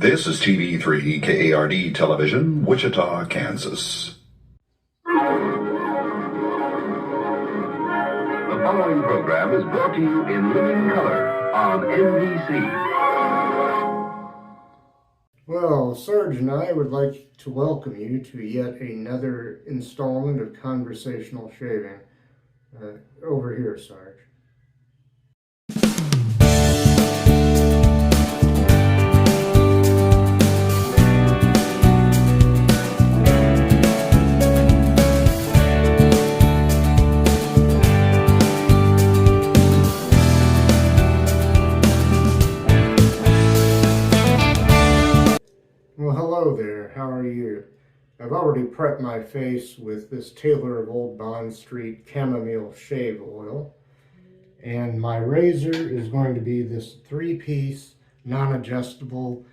This is TV3 KARD Television, Wichita, Kansas. The following program is brought to you in living color on NBC. Well, Sarge and I would like to welcome you to yet another installment of Conversational Shaving. Over here, Sarge. Well, hello there. How are you? I've already prepped my face with this Taylor of Old Bond Street Chamomile Shave Oil. And my razor is going to be this three-piece, non-adjustable.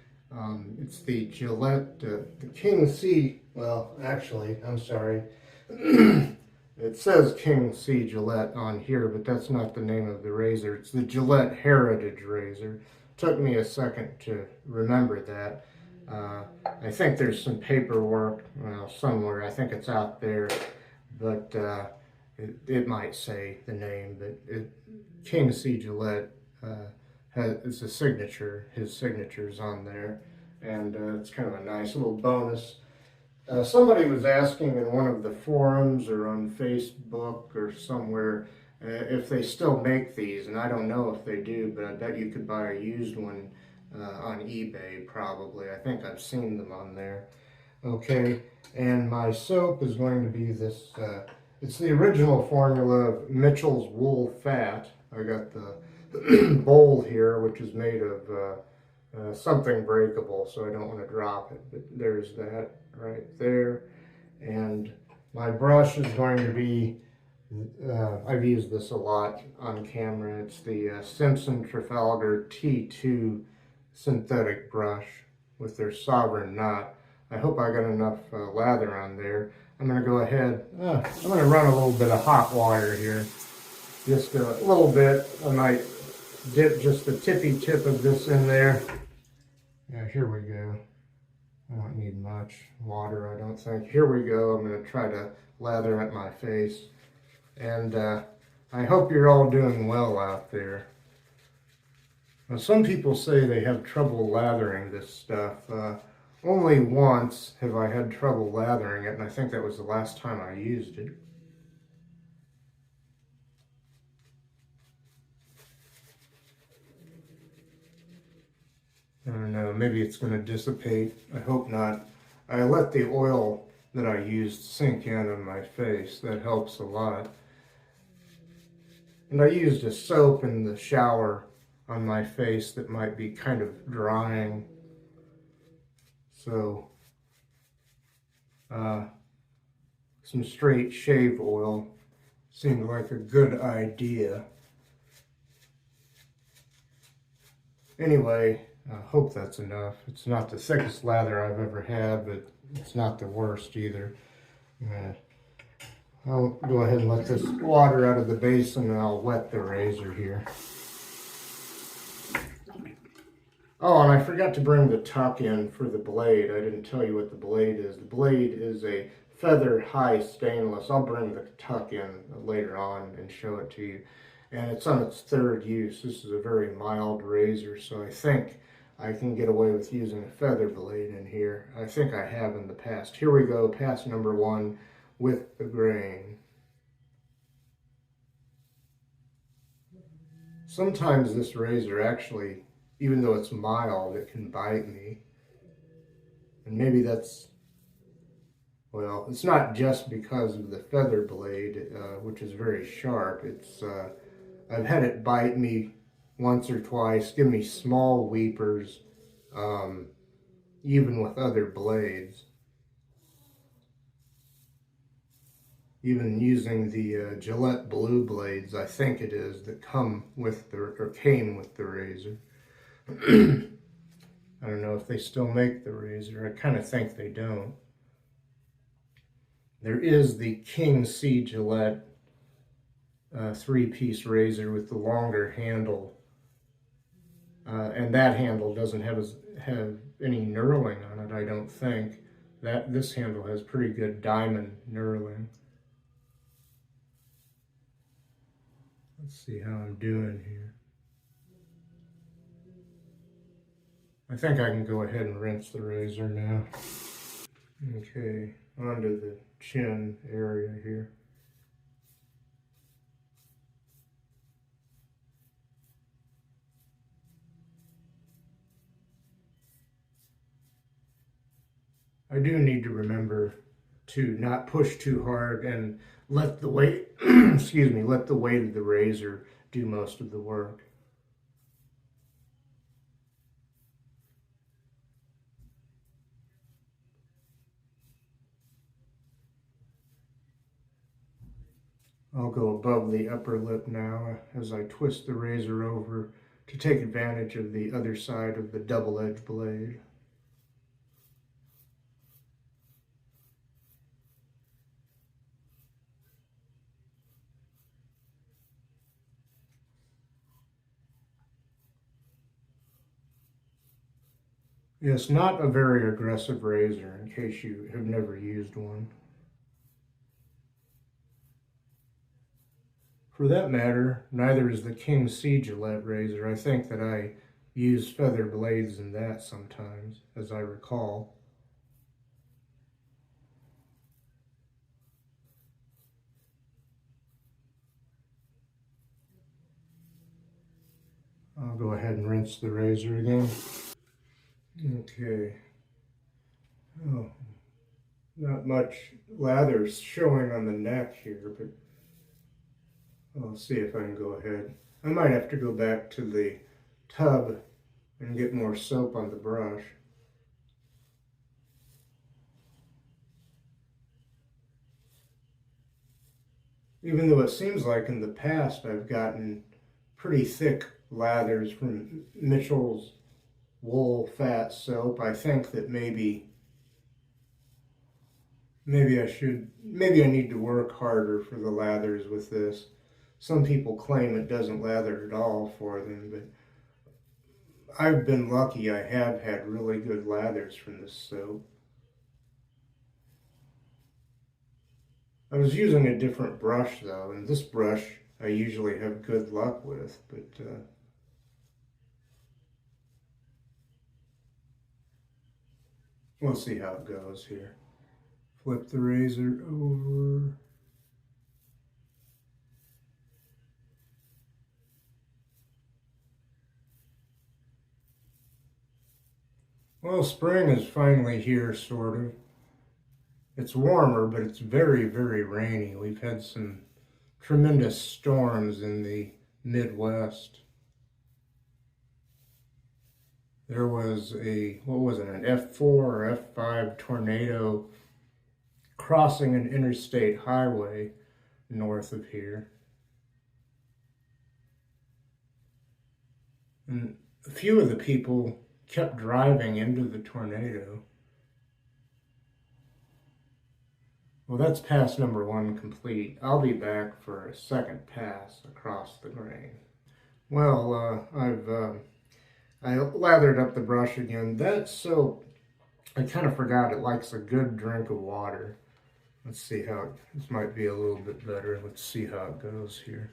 It's the Gillette, the King C. Well, actually, I'm sorry. It says King C Gillette on here, but that's not the name of the razor. It's the Gillette Heritage razor. Took me a second to remember that. I think there's some paperwork, well, somewhere. I think it's out there, but it might say the name. But King C Gillette it's a signature. His signature's on there, and it's kind of a nice little bonus. Somebody was asking in one of the forums or on Facebook or somewhere if they still make these, and I don't know if they do, but I bet you could buy a used one on eBay probably. I think I've seen them on there. Okay, and my soap is going to be this, it's the original formula of Mitchell's Wool Fat. I got the bowl here, which is made of something breakable, so I don't want to drop it, but there's that right there. And my brush is going to be, I've used this a lot on camera, it's the Simpson Trafalgar T-2 synthetic brush with their sovereign knot. I hope I got enough lather on there. I'm going to go ahead, I'm going to run a little bit of hot water here. Just a little bit. I might dip just the tippy tip of this in there. Yeah, here we go. I don't need much water, I don't think. Here we go. I'm going to try to lather at my face. And I hope you're all doing well out there. Now, some people say they have trouble lathering this stuff. Only once have I had trouble lathering it, and I think that was the last time I used it. I don't know, maybe it's going to dissipate. I hope not. I let the oil that I used sink in on my face. That helps a lot. And I used a soap in the shower on my face that might be kind of drying. So, some straight shave oil seemed like a good idea. Anyway, I hope that's enough. It's not the thickest lather I've ever had, but it's not the worst either. I'll go ahead and let this water out of the basin and I'll wet the razor here. Oh, and I forgot to bring the tuck in for the blade. I didn't tell you what the blade is. The blade is a feather high stainless. I'll bring the tuck in later on and show it to you. And it's on its third use. This is a very mild razor, so I think I can get away with using a feather blade in here. I think I have in the past. Here we go, pass number one with the grain. Sometimes this razor actually, even though it's mild, it can bite me. And maybe that's, well, it's not just because of the feather blade, which is very sharp. It's, I've had it bite me once or twice, give me small weepers, even with other blades. Even using the Gillette blue blades, I think it is, that come with the, or came with the razor. I don't know if they still make the razor. I kind of think they don't. There is the King C Gillette three-piece razor with the longer handle, and that handle doesn't have any knurling on it, I don't think. This handle has pretty good diamond knurling. Let's see how I'm doing here. I think I can go ahead and rinse the razor now. Okay, onto the chin area here. I do need to remember to not push too hard and let the weight, excuse me, let the weight of the razor do most of the work. I'll go above the upper lip now as I twist the razor over to take advantage of the other side of the double-edged blade. Yes, not a very aggressive razor in case you have never used one. For that matter, neither is the King C Gillette razor. I think that I use feather blades in that sometimes, as I recall. I'll go ahead and rinse the razor again. Okay. Oh, not much lather showing on the neck here, but I'll see if I can go ahead. I might have to go back to the tub and get more soap on the brush. Even though it seems like in the past I've gotten pretty thick lathers from Mitchell's wool fat soap, I think that maybe I need to work harder for the lathers with this. Some people claim it doesn't lather at all for them, but I've been lucky. I have had really good lathers from this soap. I was using a different brush though, and this brush I usually have good luck with, but we'll see how it goes here. Flip the razor over. Well, spring is finally here, sort of. It's warmer, but it's very, very rainy. We've had some tremendous storms in the Midwest. There was an F4 or F5 tornado crossing an interstate highway north of here. And a few of the people kept driving into the tornado. Well, that's pass number 1 complete. I'll be back for a second pass across the grain. Well, I lathered up the brush again. That soap, I kind of forgot it likes a good drink of water. Let's see how this might be a little bit better. Let's see how it goes here.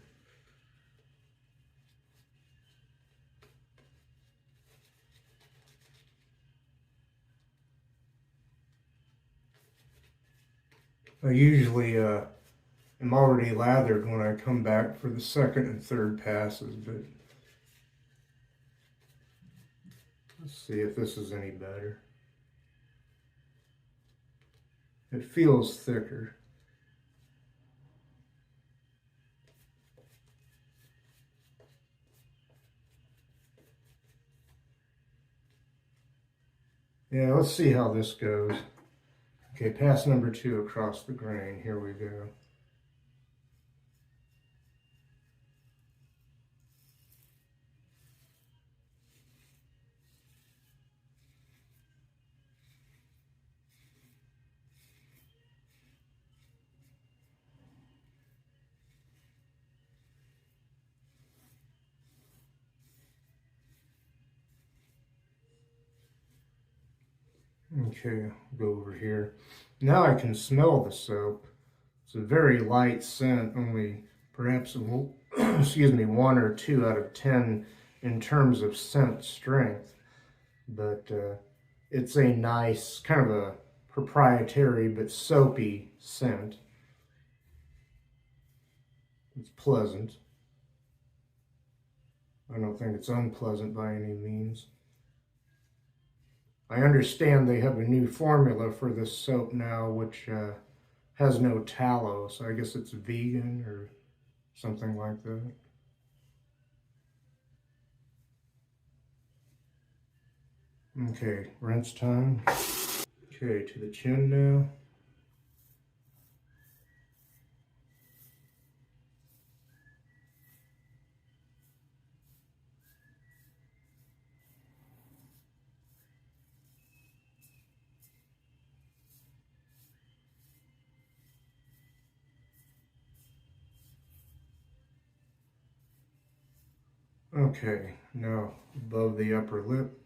I usually am already lathered when I come back for the second and third passes, but let's see if this is any better. It feels thicker. Yeah, let's see how this goes. Okay, pass number 2 across the grain. Here we go. Okay, go over here. Now I can smell the soap. It's a very light scent, only perhaps, excuse me, 1 or 2 out of 10 in terms of scent strength. But it's a nice, kind of a proprietary but soapy scent. It's pleasant. I don't think it's unpleasant by any means. I understand they have a new formula for this soap now, which has no tallow, so I guess it's vegan or something like that. Okay, rinse time. Okay, to the chin now. Okay, now above the upper lip.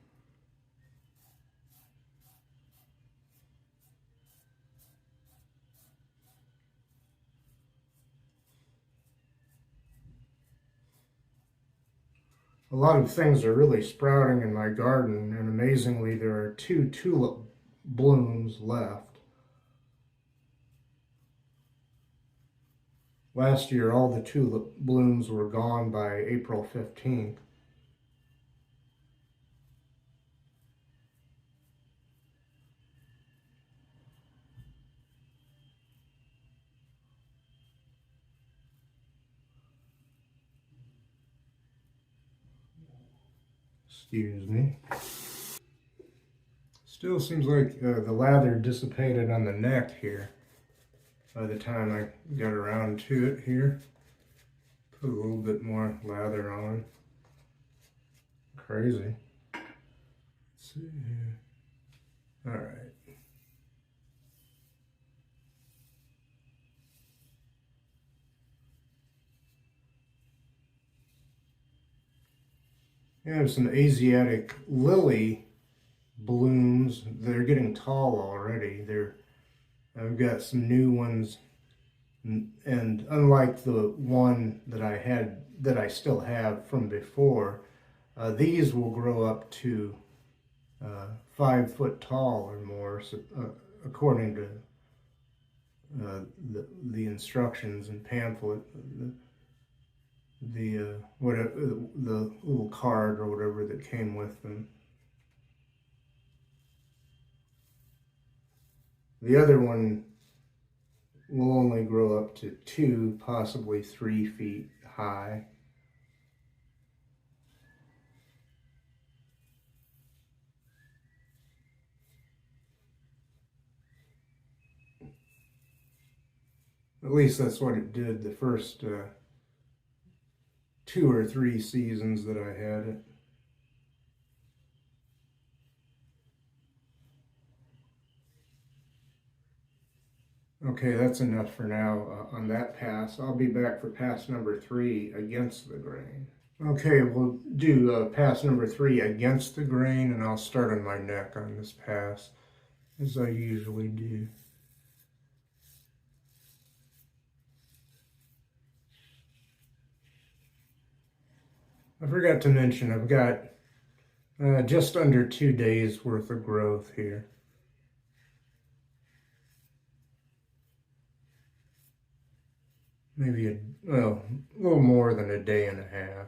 A lot of things are really sprouting in my garden, and amazingly there are 2 tulip blooms left. Last year all the tulip blooms were gone by April 15th. Excuse me. Still seems like the lather dissipated on the neck here by the time I got around to it here. Put a little bit more lather on. Crazy. Let's see here. All right. I have some Asiatic lily blooms. They're getting tall already. I've got some new ones, and unlike the one that I still have from before, these will grow up to 5 foot tall or more, so, according to the instructions and pamphlet. The little card or whatever that came with them. The other one will only grow up to 2, possibly 3 feet high. At least that's what it did the first 2 or 3 seasons that I had it. Okay, that's enough for now on that pass. I'll be back for pass number 3, against the grain. Okay, we'll do pass number 3, against the grain, and I'll start on my neck on this pass, as I usually do. I forgot to mention, I've got just under 2 days worth of growth here. Maybe a little more than a day and a half.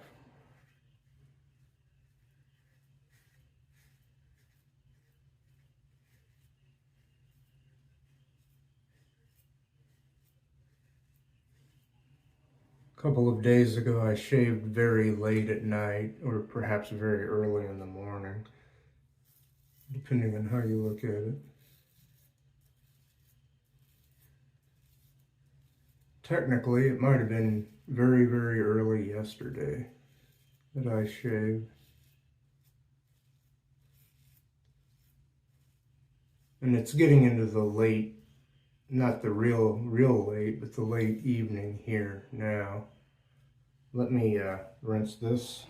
A couple of days ago I shaved very late at night, or perhaps very early in the morning, depending on how you look at it. Technically, it might have been very, very early yesterday that I shaved. And it's getting into the late, not the real late, but the late evening here now. Let me rinse this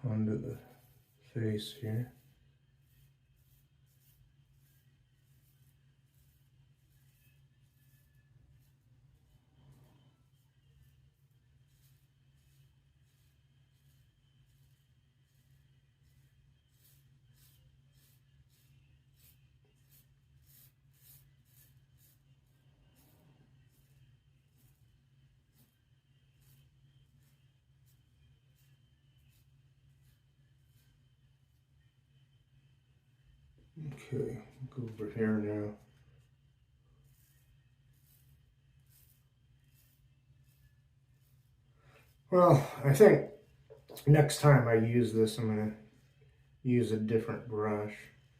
onto the face here. Okay, go over here now. Well, I think next time I use this, I'm going to use a different brush.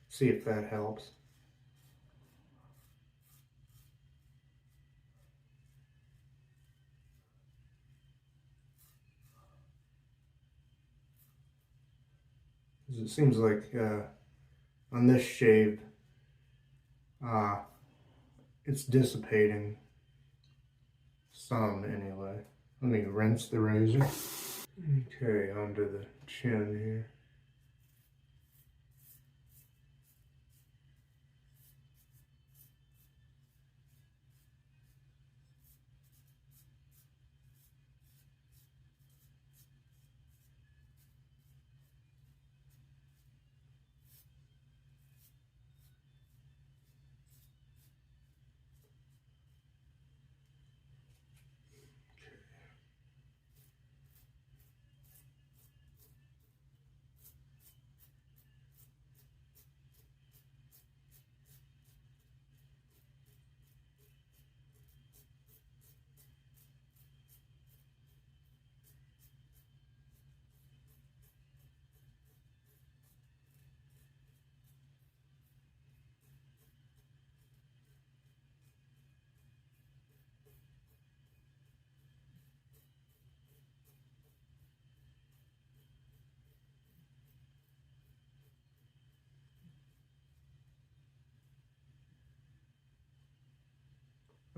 See if that helps. It seems like on this shave, it's dissipating some anyway. Let me rinse the razor. Okay, onto the chin here.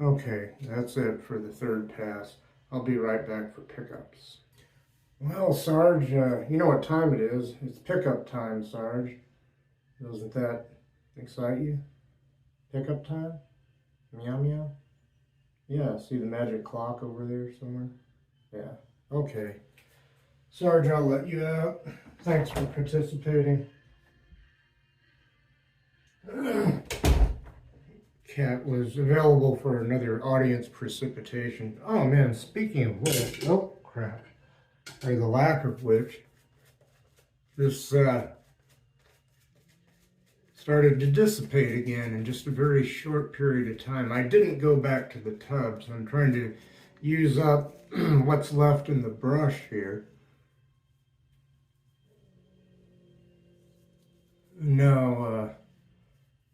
Okay, that's it for the third pass. I'll be right back for pickups. Well, Sarge, you know what time it is. It's pickup time, Sarge. Doesn't that excite you? Pickup time? Meow meow? Yeah, see the magic clock over there somewhere? Yeah, okay. Sarge, I'll let you out. Thanks for participating. Cat was available for another audience precipitation. Oh man, speaking of which, oh crap, or the lack of which, this started to dissipate again in just a very short period of time. I didn't go back to the tubs. I'm trying to use up what's left in the brush here. No,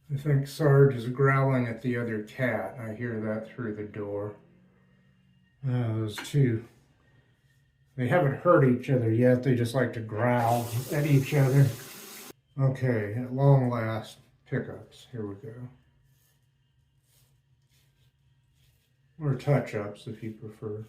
I think Sarge is growling at the other cat. I hear that through the door. Those two, they haven't hurt each other yet. They just like to growl at each other. Okay, at long last, pickups. Here we go. Or touch-ups if you prefer.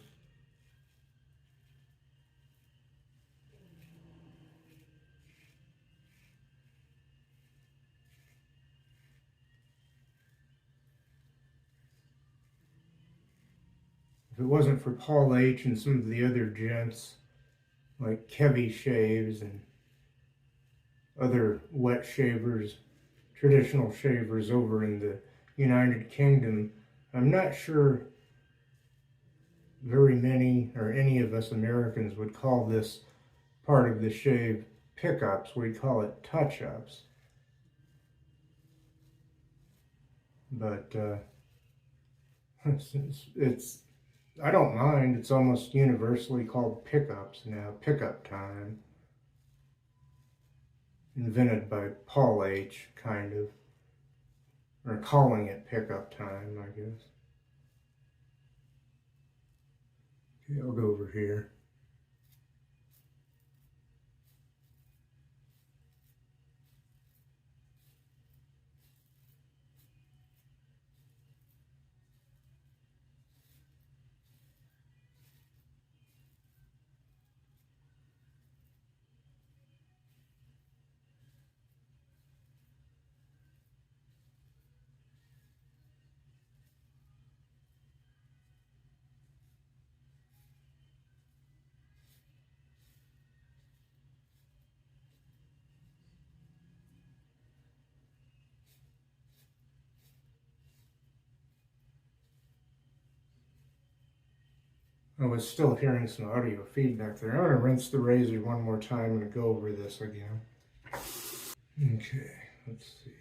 If it wasn't for Paul H. and some of the other gents, like Kevy Shaves and other wet shavers, traditional shavers over in the United Kingdom, I'm not sure very many or any of us Americans would call this part of the shave pickups. We'd call it touch-ups. But it's I don't mind. It's almost universally called pickups now. Pickup time. Invented by Paul H., kind of. Or calling it pickup time, I guess. Okay, I'll go over here. I was still hearing some audio feedback there. I'm going to rinse the razor one more time and go over this again. Okay, let's see.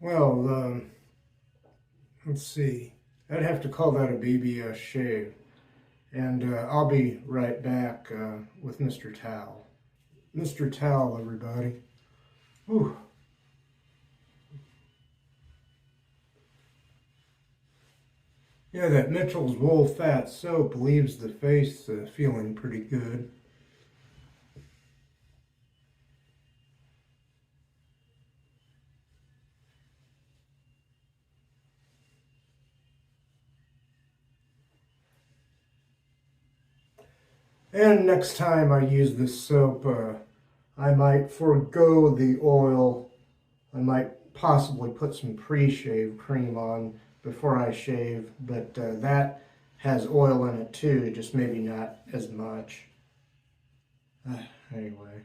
Well, let's see. I'd have to call that a BBS shave. And I'll be right back with Mr. Towel. Mr. Towel, everybody. Whew. Yeah, that Mitchell's Wool Fat Soap leaves the face feeling pretty good. And next time I use this soap, I might forego the oil. I might possibly put some pre-shave cream on before I shave, but that has oil in it too, just maybe not as much. Anyway.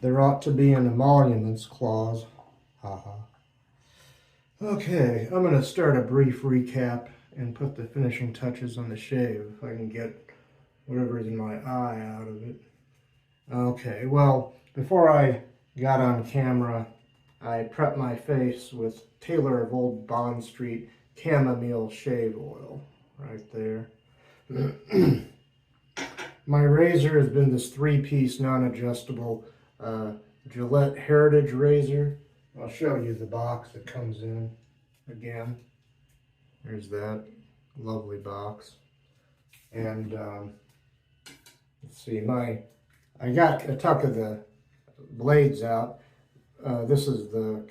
There ought to be an emoluments clause. Haha. Okay, I'm going to start a brief recap and put the finishing touches on the shave if I can get whatever's in my eye out of it. Okay, well, before I got on camera, I prepped my face with Taylor of Old Bond Street chamomile shave oil right there. My razor has been this 3-piece non-adjustable Gillette Heritage razor. I'll show you the box that comes in again. There's that lovely box. And let's see, I took the blades out. This is the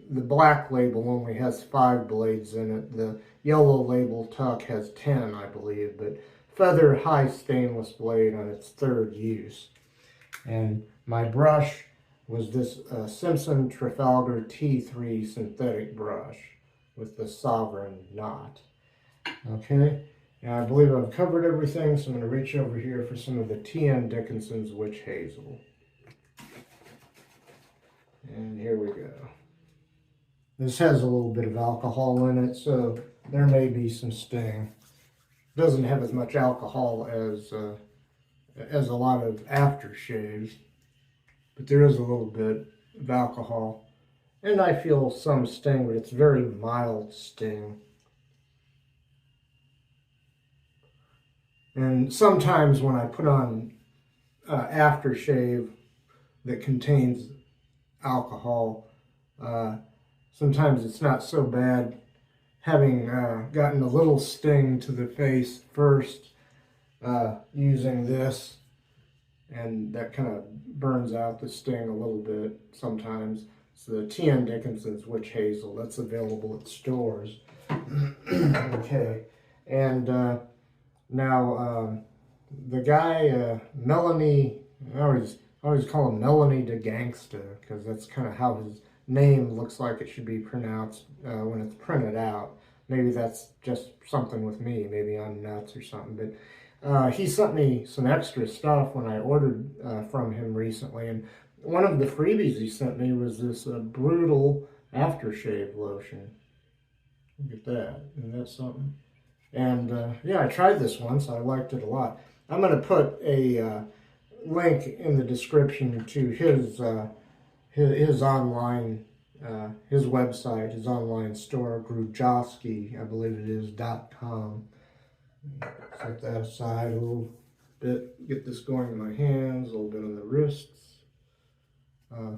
black label only has 5 blades in it. The yellow label tuck has 10, I believe, but feather high stainless blade on its 3rd use. And my brush was this Simpson Trafalgar T-2 synthetic brush with the sovereign knot. Okay, and I believe I've covered everything, so I'm going to reach over here for some of the Dickinson's Witch Hazel. And here we go. This has a little bit of alcohol in it, so there may be some sting. It doesn't have as much alcohol as a lot of aftershaves, but there is a little bit of alcohol. And I feel some sting, but it's very mild sting. And sometimes when I put on aftershave that contains alcohol, sometimes it's not so bad. Having gotten a little sting to the face first using this, and that kind of burns out the sting a little bit sometimes. It's the Dickinson's Witch Hazel. That's available at stores. Okay, and now the guy Melanie, I always call him Melanie the Gangsta, because that's kind of how his name looks like it should be pronounced when it's printed out. Maybe that's just something with me. Maybe I'm nuts or something. But he sent me some extra stuff when I ordered from him recently. And one of the freebies he sent me was this brutal aftershave lotion. Look at that. Isn't that something? And yeah, I tried this once. I liked it a lot. I'm going to put a link in the description to his online, his website, his online store, Grujowski, I believe it is, .com. Set that aside a little bit, get this going in my hands, a little bit on the wrists, a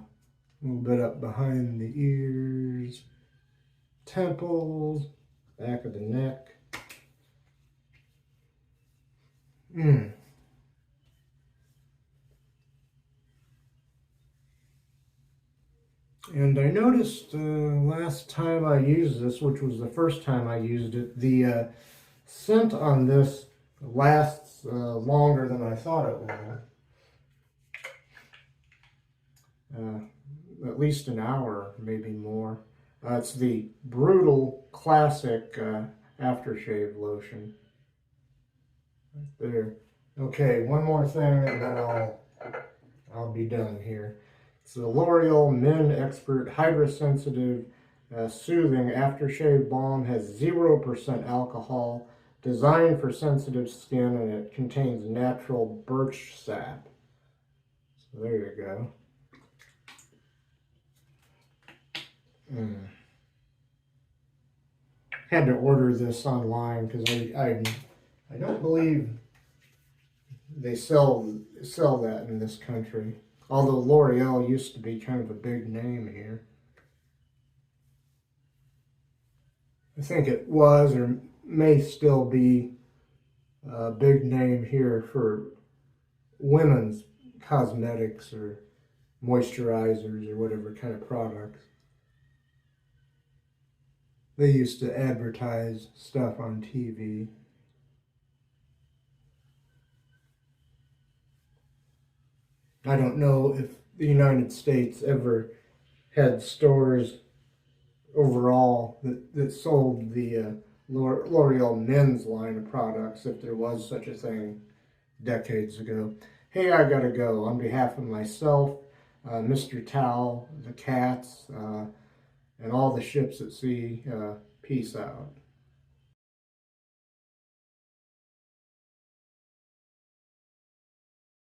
little bit up behind the ears, temples, back of the neck. And I noticed last time I used this, which was the first time I used it, the scent on this lasts longer than I thought it would. At least an hour, maybe more. It's the Brutal Classic Aftershave Lotion. Right there. Okay, one more thing and then I'll be done here. It's the L'Oreal Men Expert Hydra Sensitive Soothing Aftershave Balm. Has 0% alcohol, designed for sensitive skin, and it contains natural birch sap. So there you go. Had to order this online because I don't believe they sell that in this country. Although L'Oreal used to be kind of a big name here. I think it was or may still be a big name here for women's cosmetics or moisturizers or whatever kind of products. They used to advertise stuff on TV. I don't know if the United States ever had stores overall that sold the L'Oreal men's line of products, if there was such a thing decades ago. Hey, I gotta go. On behalf of myself, Mr. Towel, the cats, and all the ships at sea, peace out.